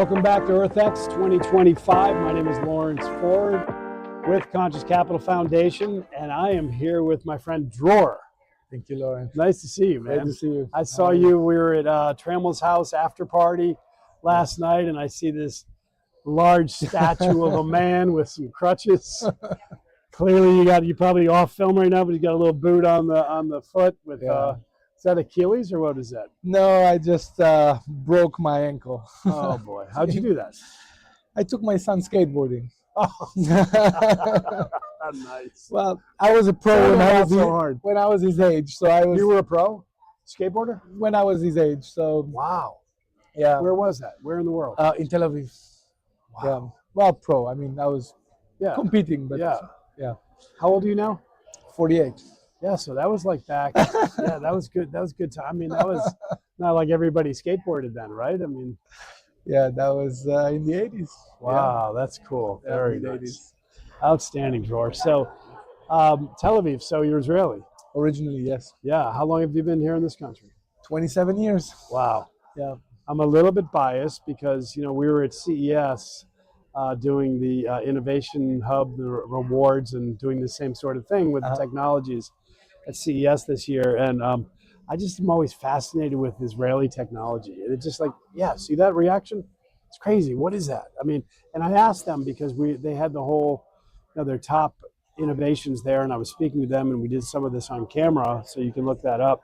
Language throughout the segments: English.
Welcome back to EarthX 2025. My name is Lawrence Ford with Conscious Capital Foundation, and I am here with my friend Dror. Thank you, Lawrence. Nice to see you, man. Great to see you. I saw you. We were at Trammell's house after party last night, and I see this large statue of a man with some crutches. Clearly, you're probably off film right now, but you got a little boot on the foot with. Is that Achilles or what is that? No, I just broke my ankle. Oh boy, how'd you do that? I took my son skateboarding. Oh, nice. Well, I was a pro when I was his age. So I was. You were a pro skateboarder when I was his age. So wow. Yeah. Where was that? Where in the world? In Tel Aviv. Wow. Yeah. Well, pro. I mean, I was competing, but yeah. How old are you now? 48. Yeah, so that was like back. Yeah, that was good. That was good time. I mean, that was not like everybody skateboarded then, right? I mean, yeah, that was in the 80s. Wow, that's cool. Yeah, Very nice. 80s. Outstanding, Dror. So, Tel Aviv. So you're Israeli. Originally, yes. Yeah. How long have you been here in this country? 27 years. Wow. Yeah. I'm a little bit biased because we were at CES doing the Innovation Hub, the rewards, and doing the same sort of thing with the technologies at CES this year, and I just am always fascinated with Israeli technology. And it's just like, see that reaction? It's crazy. What is that? I mean, and I asked them because they had the whole, their top innovations there, and I was speaking to them, and we did some of this on camera, so you can look that up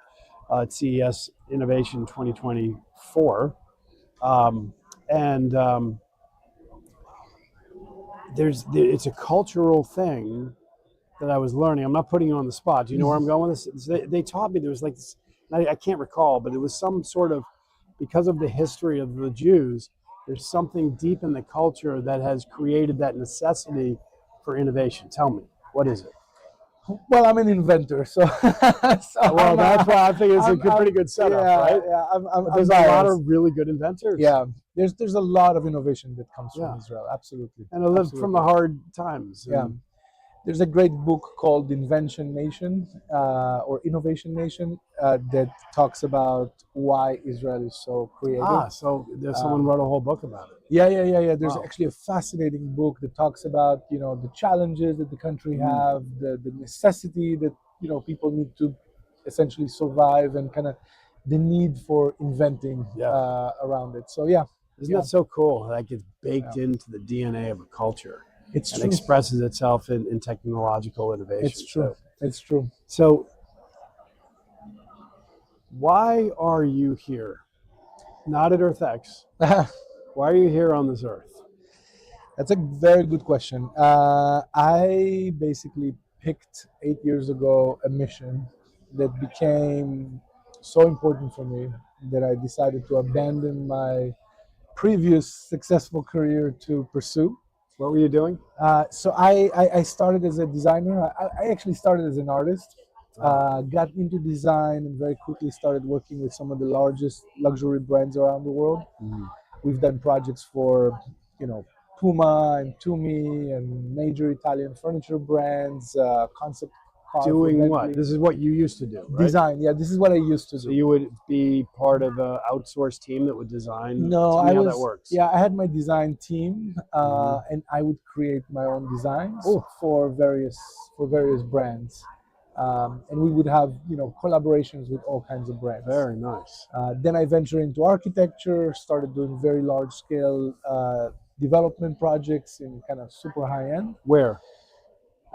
at CES Innovation 2024, it's a cultural thing that I was learning. I'm not putting you on the spot. Do you know where I'm going with this? They taught me there was like this, I can't recall, but it was some sort of, because of the history of the Jews, there's something deep in the culture that has created that necessity for innovation. Tell me, what is it? Well, I'm an inventor, so that's why I think it's a pretty good setup, right? Yeah, there's a lot of really good inventors. Yeah, there's a lot of innovation that comes from Israel, absolutely. And it lived from the hard times. Yeah. There's a great book called Invention Nation or Innovation Nation that talks about why Israel is so creative. So someone wrote a whole book about it. Yeah. There's actually a fascinating book that talks about, the challenges that the country have, the necessity that, people need to essentially survive, and kind of the need for inventing around it. So, Isn't that so cool? That gets baked into the DNA of a culture. It's and true. Expresses itself in technological innovation. It's true. It's true. So, why are you here? Not at EarthX. Why are you here on this earth? That's a very good question. I basically picked 8 years ago a mission that became so important for me that I decided to abandon my previous successful career to pursue. What were you doing? So I started as a designer. I actually started as an artist, got into design, and very quickly started working with some of the largest luxury brands around the world. We've done projects for, Puma and Tumi and major Italian furniture brands, concept cars. Doing what? This is what you used to do, right? Design, yeah. This is what I used to do. So you would be part of an outsourced team that would design? No, Tell me how that works. Yeah, I had my design team, and I would create my own designs for various brands, and we would have collaborations with all kinds of brands. Very nice. Then I ventured into architecture, started doing very large scale development projects in kind of super high end. Where?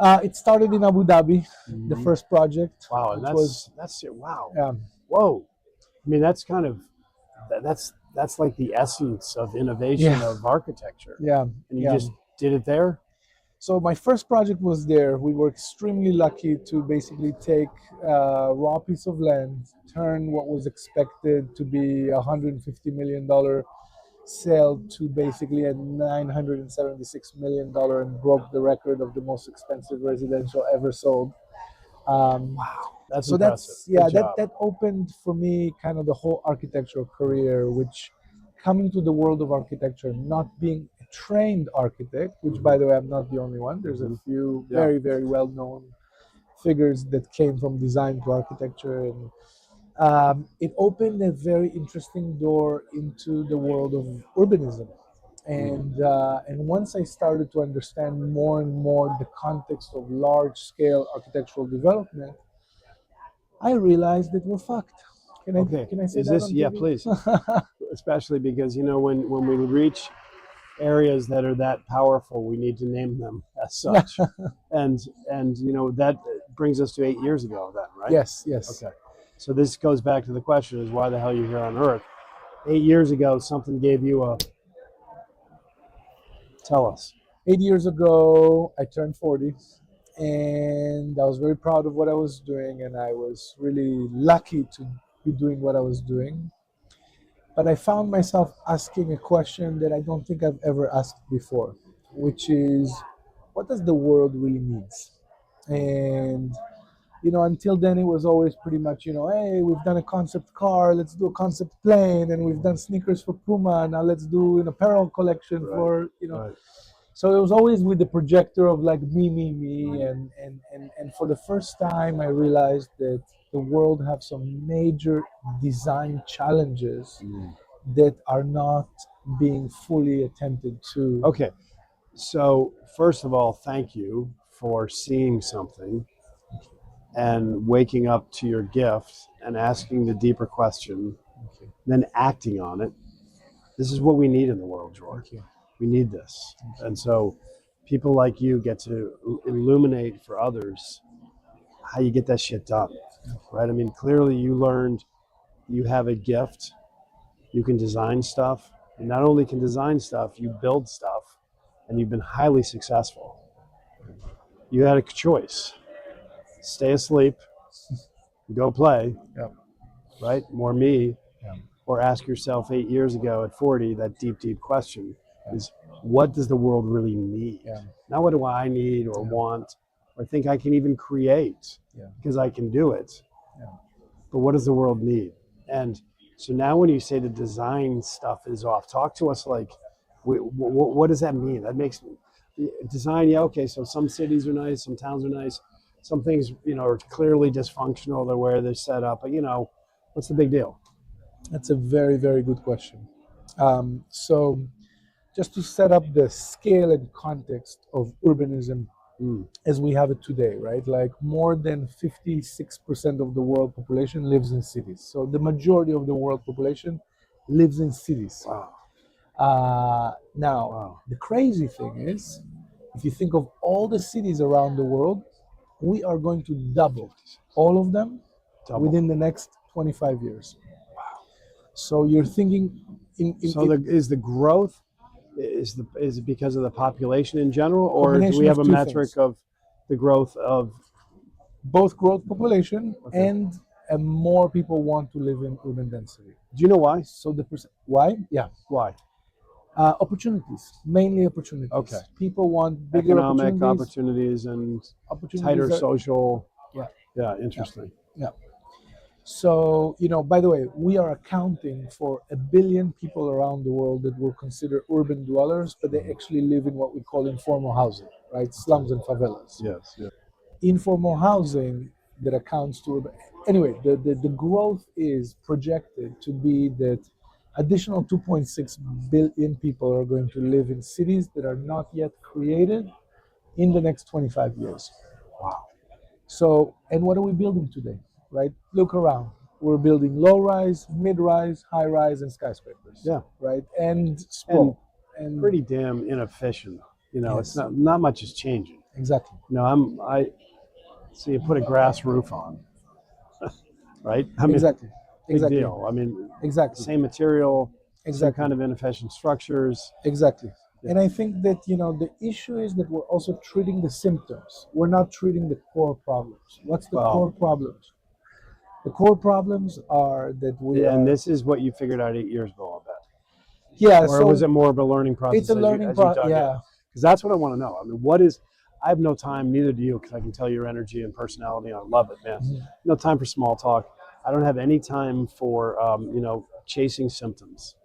It started in Abu Dhabi, the first project. Wow, and that's it. Wow. Yeah. Whoa. I mean, that's kind of that's like the essence of innovation of architecture. Yeah. And you just did it there? So my first project was there. We were extremely lucky to basically take a raw piece of land, turn what was expected to be $150 million sale to basically a $976 million, and broke the record of the most expensive residential ever sold. Wow, that's so impressive. That opened for me kind of the whole architectural career, which coming to the world of architecture, not being a trained architect, which by the way, I'm not the only one. There's a few very, very well-known figures that came from design to architecture, and it opened a very interesting door into the world of urbanism. And once I started to understand more and more the context of large scale architectural development, I realized that we're fucked. Okay, Can I say is that this, on yeah, TV? please. Especially because, you know, when we reach areas that are that powerful, we need to name them as such. And you know, that brings us to 8 years ago then, right? Yes, yes. Okay. So this goes back to the question is why the hell you're here on Earth? 8 years ago, something gave you a, tell us. 8 years ago, I turned 40, and I was very proud of what I was doing, and I was really lucky to be doing what I was doing. But I found myself asking a question that I don't think I've ever asked before, which is, what does the world really needs? And until then it was always pretty much, hey, we've done a concept car, let's do a concept plane, and we've done sneakers for Puma, now let's do an apparel collection for. Right. So it was always with the projector of like me, and for the first time I realized that the world have some major design challenges that are not being fully attempted to. Okay. So first of all, thank you for seeing something and waking up to your gift and asking the deeper question, Okay. then acting on it. This is what we need in the world, Dror. Thank you. We need this. And so people like you get to illuminate for others how you get that shit done, right? I mean, clearly you learned you have a gift. You can design stuff. You not only can design stuff, you build stuff, and you've been highly successful. You had a choice: stay asleep, go play, Yeah. right? More me, Yeah. or ask yourself 8 years ago at 40 that deep question is, what does the world really need? Yeah. Not what do I need or Yeah. want or think I can even create Yeah. because I can do it. Yeah. But what does the world need? And so now when you say the design stuff is off, talk to us like, what does that mean? That makes design, yeah, okay, so some cities are nice, some towns are nice, some things, are clearly dysfunctional the way they're set up, but what's the big deal? That's a very, very good question. So, just to set up the scale and context of urbanism as we have it today, right? Like more than 56% of the world population lives in cities. So, the majority of the world population lives in cities. Wow. Now, Wow. the crazy thing is, if you think of all the cities around the world, we are going to double all of them within the next 25 years. So you're thinking So is the growth is it because of the population in general, or do we combination have of a two metric things. of the growth of Both growth population Okay. and more people want to live in urban density. Do you know why? So why? Yeah, Why? opportunities, mainly opportunities. Okay. People want bigger Economic opportunities. opportunities and Opportunities tighter are, social. yeah, Yeah, interesting. yeah. So, by the way, we are accounting for 1 billion people around the world that we'll consider urban dwellers, but they actually live in what we call informal housing, right? Slums and favelas. Yes. Yeah. Informal housing that accounts to urban. Anyway, the growth is projected to be that additional 2.6 billion people are going to live in cities that are not yet created in the next 25 years. Wow. So, and what are we building today, right? Look around. We're building low rise, mid rise, high rise, and skyscrapers. Yeah. Right. And sprawl. And Pretty damn inefficient. It's Yes. not much is changing. Exactly. So you put a grass roof on, right? I mean, Exactly. big Exactly. deal. I mean, Exactly. same material, same Exactly. kind of inefficient structures. Exactly. Yeah. And I think that, the issue is that we're also treating the symptoms. We're not treating the core problems. What's the core problems? The core problems are that And this is what you figured out 8 years ago, I bet. Yeah. Or So was it more of a learning process it's a learning process. Yeah. Because that's what I want to know. I mean, I have no time, neither do you, because I can tell your energy and personality, and I love it, man. Mhm. No time for small talk. I don't have any time for, chasing symptoms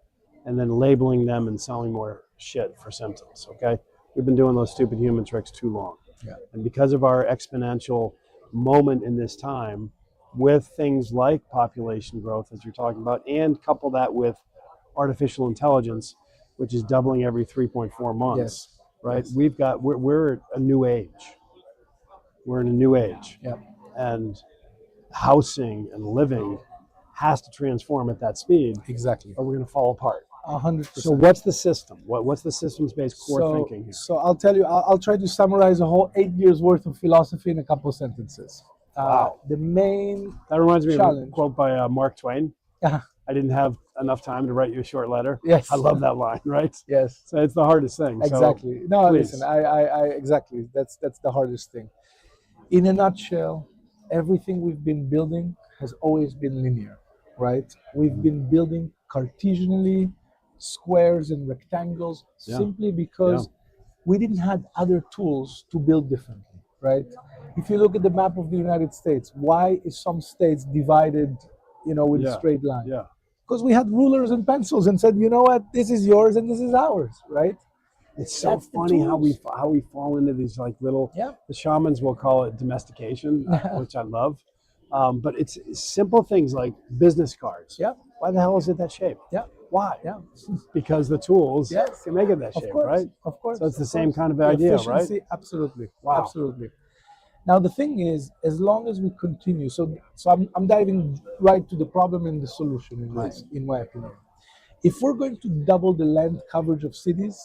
and then labeling them and selling more shit for symptoms, okay? We've been doing those stupid human tricks too long. Yeah. And because of our exponential moment in this time, with things like population growth, as you're talking about, and couple that with artificial intelligence, which is doubling every 3.4 months, Yes. right? Yes. We're a new age. We're in a new age, Yeah. and housing and living has to transform at that speed, Exactly. or we're going to fall apart. 100%. So what's the system? What's the systems-based core thinking here? So I'll tell you. I'll try to summarize a whole 8 years worth of philosophy in a couple sentences. Wow. The main That reminds me of a challenge. quote by Mark Twain. I didn't have enough time to write you a short letter. Yes. I love that line, right? Yes. So it's the hardest thing. Exactly. So, No, please. listen. I exactly. That's the hardest thing. In a nutshell, everything we've been building has always been linear, right? We've been building Cartesianally, squares and rectangles, simply because we didn't have other tools to build differently, right? If you look at the map of the United States, why is some states divided, with a straight line? Yeah. Because we had rulers and pencils and said, you know what, this is yours and this is ours, right? It's so funny how we fall into these like little. Yeah. The shamans will call it domestication, which I love. But it's simple things like business cards. Yeah. Why the hell is it that shape? Yeah. Why? Yeah. Because the tools Yes. can make it that shape, right? Of course. So it's the of same course. kind of The idea, efficiency, right? Absolutely. Wow. Absolutely. Now the thing is, as long as we continue, so I'm diving right to the problem and the solution in my opinion. If we're going to double the land coverage of cities,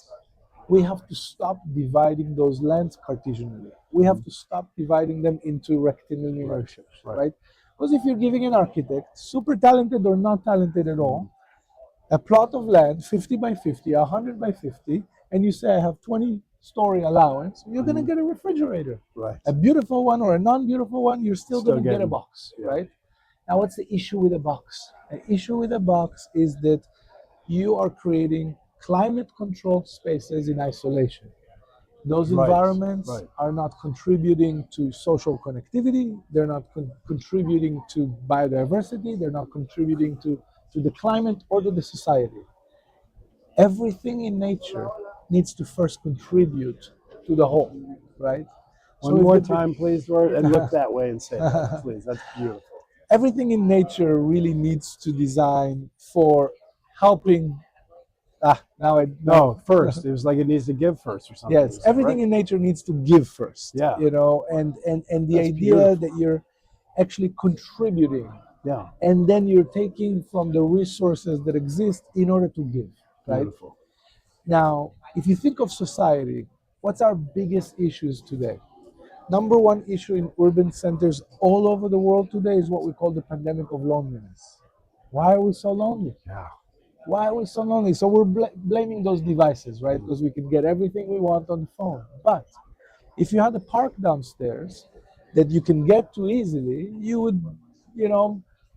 we have to stop dividing those lands Cartesianally. We have to stop dividing them into rectilinear shapes, right? Because if you're giving an architect, super talented or not talented at all, a plot of land, 50 by 50, 100 by 50, and you say I have 20-story allowance, you're going to get a refrigerator. Right. A beautiful one or a non-beautiful one, you're still going to get a box, right? Now, what's the issue with a box? The issue with a box is that you are creating climate-controlled spaces in isolation. Those environments are not contributing to social connectivity. They're not contributing to biodiversity. They're not contributing to the climate or to the society. Everything in nature needs to first contribute to the whole, right? One more time, please, Dror, and look that way and say that, please. That's beautiful. Everything in nature really needs to design for helping. First. It was like it needs to give first or something. Yes, everything in nature needs to give first. Yeah. And the That's idea beautiful. that you're actually contributing. Yeah. And then you're taking from the resources that exist in order to give, right? Beautiful. Now, if you think of society, what's our biggest issues today? Number one issue in urban centers all over the world today is what we call the pandemic of loneliness. Why are we so lonely? Yeah. Why are we so lonely? So we're blaming those devices, right? Because we can get everything we want on the phone. But if you had a park downstairs that you can get to easily, you would,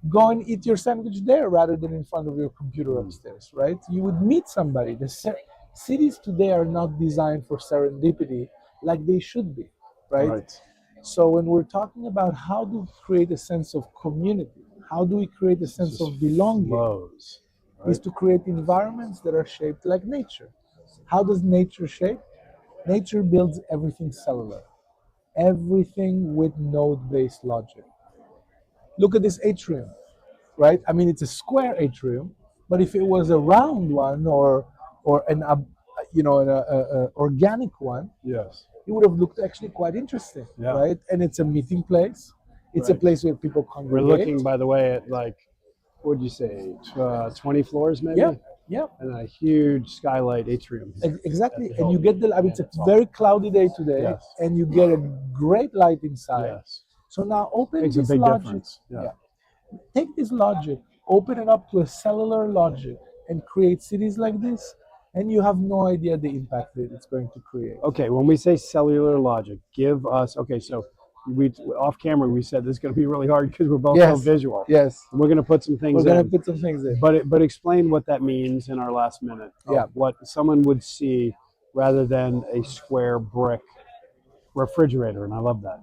go and eat your sandwich there rather than in front of your computer upstairs, right? You would meet somebody. Cities today are not designed for serendipity like they should be, right? So when we're talking about how do we create a sense of community, how do we create a sense of belonging, is to create environments that are shaped like nature. How does nature shape? Nature builds everything cellular, everything with node-based logic. Look at this atrium, right? I mean, it's a square atrium, but if it was a round one or an organic one, yes, it would have looked actually quite interesting, right? And it's a meeting place. It's a place where people congregate. We're looking, by the way, at like, what would you say, 20 floors maybe? Yeah. And a huge skylight atrium. Exactly. And you get it's a very cloudy day today, and you get a great light inside. Yes. So now open Makes this a big logic. difference. Yeah. Take this logic, open it up to a cellular logic, and create cities like this, and you have no idea the impact that it's going to create. Okay, when we say cellular logic, give us, so we off camera we said this is going to be really hard because we're both so visual. Yes. And we're going to put some things We're going to put some things in. But explain what that means in our last minute. What someone would see rather than a square brick refrigerator, and I love that.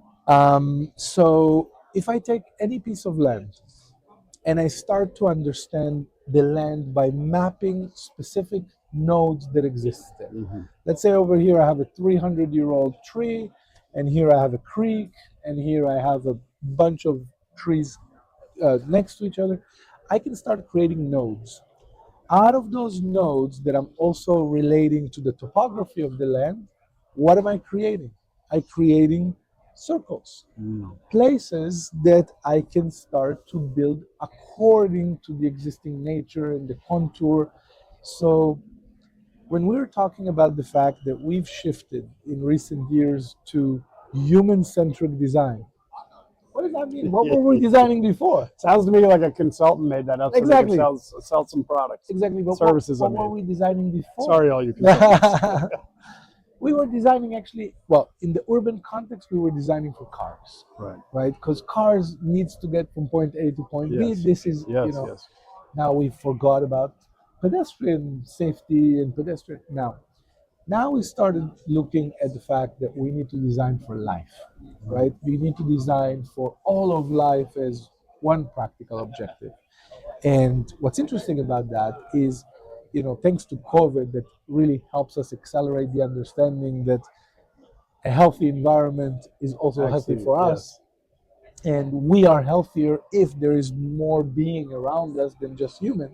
So if I take any piece of land and I start to understand the land by mapping specific nodes that exist there. Let's say over here I have a 300-year-old tree, and here I have a creek, and here I have a bunch of trees next to each other. I can start creating nodes. Out of those nodes that I'm also relating to the topography of the land, what am I creating? I'm creating circles, places that I can start to build according to the existing nature and the contour. So when we're talking about the fact that we've shifted in recent years to human-centric design, what does that mean? What were we designing before? Sounds to me like a consultant made that up so they Exactly. could sell some products. Exactly. But Services, what I were mean. we designing before? Sorry, all you consultants. We were designing actually, well, in the urban context, we were designing for cars, Right. right? Because cars needs to get from point A to point B. Yes. This is, Yes, yes. now we forgot about pedestrian safety and pedestrian. Now we started looking at the fact that we need to design for life, right? We need to design for all of life as one practical objective. And what's interesting about that is, thanks to COVID, that really helps us accelerate the understanding that a healthy environment is also healthy for us. And we are healthier if there is more being around us than just human.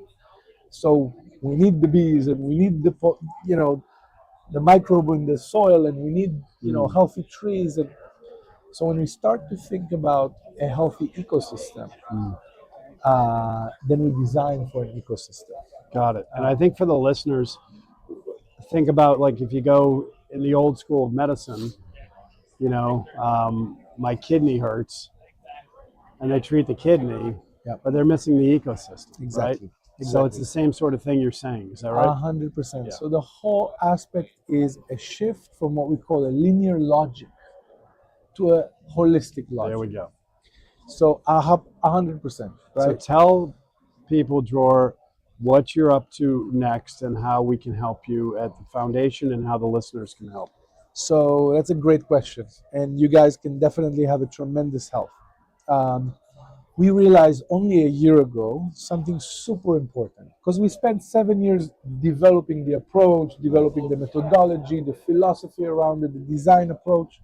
So we need the bees and we need the microbe in the soil, and we need healthy trees. And so when we start to think about a healthy ecosystem, then we design for an ecosystem. Got it. And I think for the listeners, think about like if you go in the old school of medicine, my kidney hurts, and they treat the kidney, Yep. but they're missing the ecosystem, Exactly. right? Exactly. So it's the same sort of thing you're saying. Is that right? 100%. Yeah. So the whole aspect is a shift from what we call a linear logic to a holistic logic. There we go. So 100%. Right. So tell people, Dror, what you're up to next and how we can help you at the foundation and how the listeners can help. So that's a great question, and you guys can definitely have a tremendous help. We realized only a year ago something super important, because we spent 7 years developing the approach, developing the methodology, the philosophy around it, the design approach.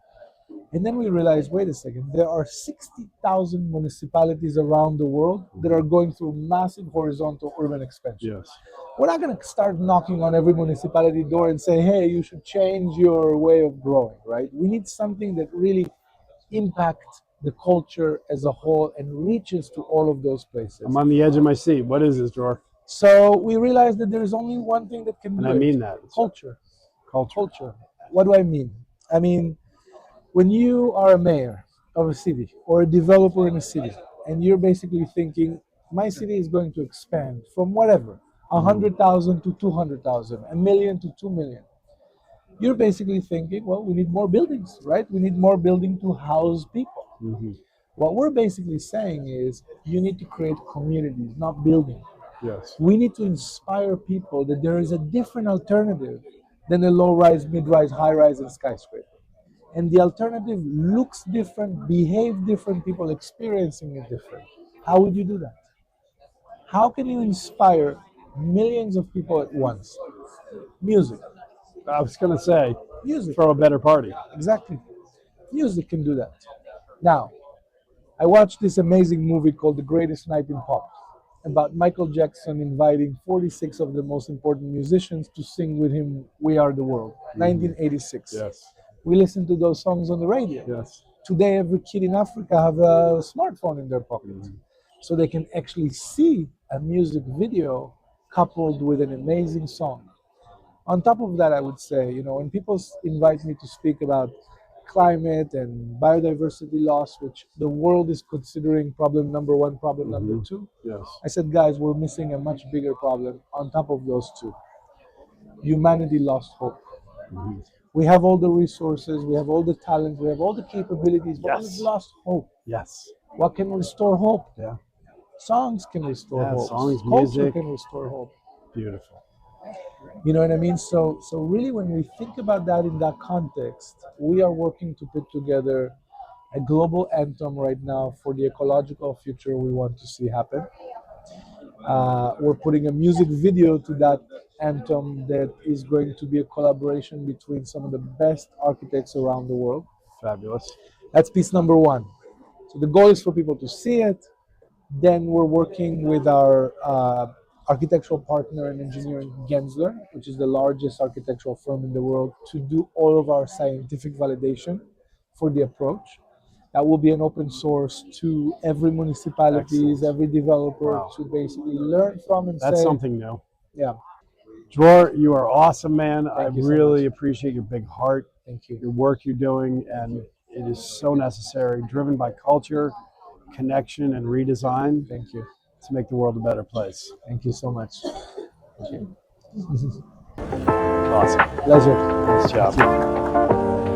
And then we realized, wait a second, there are 60,000 municipalities around the world that are going through massive horizontal urban expansion. Yes. We're not going to start knocking on every municipality door and say, hey, you should change your way of growing, right? We need something that really impacts the culture as a whole and reaches to all of those places. I'm on the edge of my seat. What is this, Dror? So we realized that there's only one thing that can do And it. I mean that. Culture. Culture. What do I mean? I mean, when you are a mayor of a city or a developer in a city, and you're basically thinking, my city is going to expand from whatever, 100,000 to 200,000, a million to 2 million. You're basically thinking, well, we need more buildings, right? We need more building to house people. What we're basically saying is you need to create communities, not buildings. Yes. We need to inspire people that there is a different alternative than a low-rise, mid-rise, high-rise, and skyscraper. And the alternative looks different, behaves different, people experiencing it different. How would you do that? How can you inspire millions of people at once? Music. I was going to say, Music. throw a better party. Exactly. Music can do that. Now, I watched this amazing movie called The Greatest Night in Pop, about Michael Jackson inviting 46 of the most important musicians to sing with him We Are the World, 1986. Yes. We listen to those songs on the radio. Yes. Today, every kid in Africa have a smartphone in their pocket. So they can actually see a music video coupled with an amazing song. On top of that, I would say, when people invite me to speak about climate and biodiversity loss, which the world is considering problem number one, problem number two, Yes. I said, guys, we're missing a much bigger problem on top of those two. Humanity lost hope. We have all the resources, we have all the talent, we have all the capabilities, but we've lost hope. Yes. What can restore hope? Yeah. Songs can restore hope. Songs, Culture music. can restore hope. Beautiful. You know what I mean? So really, when we think about that in that context, we are working to put together a global anthem right now for the ecological future we want to see happen. We're putting a music video to that anthem that is going to be a collaboration between some of the best architects around the world. Fabulous. That's piece number one. So the goal is for people to see it. Then we're working with our architectural partner and engineer in Gensler, which is the largest architectural firm in the world, to do all of our scientific validation for the approach. That will be an open source to every municipalities, Excellent. every developer Wow. to basically learn from and That's say, something new. yeah, Dror, you are awesome, man. I thank you so really much. appreciate your big heart, Thank you. your work you're doing, and it is so necessary, driven by culture, connection, and redesign Thank you. to make the world a better place. Thank you so much. Thank you. Awesome. Pleasure. Nice job. Thank you.